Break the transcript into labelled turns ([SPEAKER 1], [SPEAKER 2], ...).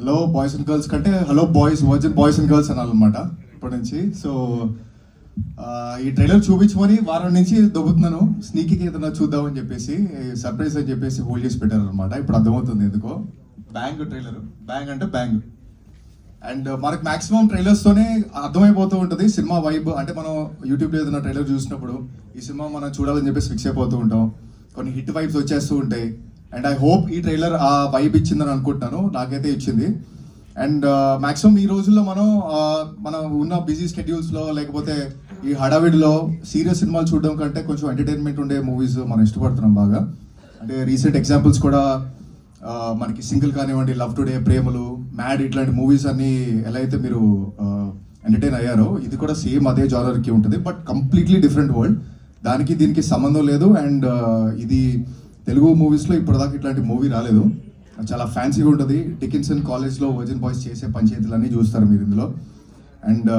[SPEAKER 1] Hello boys and girls కంటే hello boys version boys and girls అనాలన్నమాట ఇప్పటి నుంచి. సో ఈ ట్రైలర్ చూపించమని వారం నుంచి దొబ్బుతున్నాను, స్నీకింగ్ ఏదైనా చూద్దామని చెప్పేసి, సర్ప్రైజ్ అని చెప్పేసి హోల్డ్ చేసి పెట్టారు అనమాట. ఇప్పుడు అర్థమవుతుంది ఎందుకో. బ్యాంగ్ ట్రైలర్, బ్యాంగ్ అంటే బ్యాంగ్. అండ్ మనకు మాక్సిమం ట్రైలర్స్తోనే అర్థమైపోతూ ఉంటుంది సినిమా వైబ్. అంటే మనం యూట్యూబ్లో ఏదైనా ట్రైలర్ చూసినప్పుడు ఈ సినిమా మనం చూడాలని చెప్పేసి ఫిక్స్ అయిపోతూ ఉంటాం, కొన్ని హిట్ వైబ్స్ వచ్చేస్తూ ఉంటాయి. అండ్ ఐ హోప్ ఈ ట్రైలర్ ఆ వైబ్ ఇచ్చిందని అనుకుంటున్నాను, నాకైతే ఇచ్చింది. అండ్ మాక్సిమం ఈ రోజుల్లో మనం ఉన్న బిజీ స్కెడ్యూల్స్లో లేకపోతే ఈ హడావిడిలో సీరియస్ సినిమాలు చూడడం కంటే కొంచెం ఎంటర్టైన్మెంట్ ఉండే మూవీస్ మనం ఇష్టపడుతున్నాం బాగా. అంటే రీసెంట్ ఎగ్జాంపుల్స్ కూడా మనకి సింగిల్ కానివ్వండి, లవ్ టుడే, ప్రేమలు, మ్యాడ్, ఇట్లాంటి మూవీస్ అన్ని ఎలా అయితే మీరు ఎంటర్టైన్ అయ్యారో ఇది కూడా సేమ్ అదే జానర్కి ఉంటుంది, బట్ కంప్లీట్లీ డిఫరెంట్ వరల్డ్. దానికి దీనికి సంబంధం లేదు. అండ్ ఇది తెలుగు మూవీస్లో ఇప్పటిదాకా ఇట్లాంటి మూవీ రాలేదు. చాలా ఫ్యాన్సీగా ఉంటుంది. డికిన్సన్ కాలేజ్లో వర్జిన్ బాయ్స్ చేసే పంచాయతీలన్నీ చూస్తారు మీరు ఇందులో. అండ్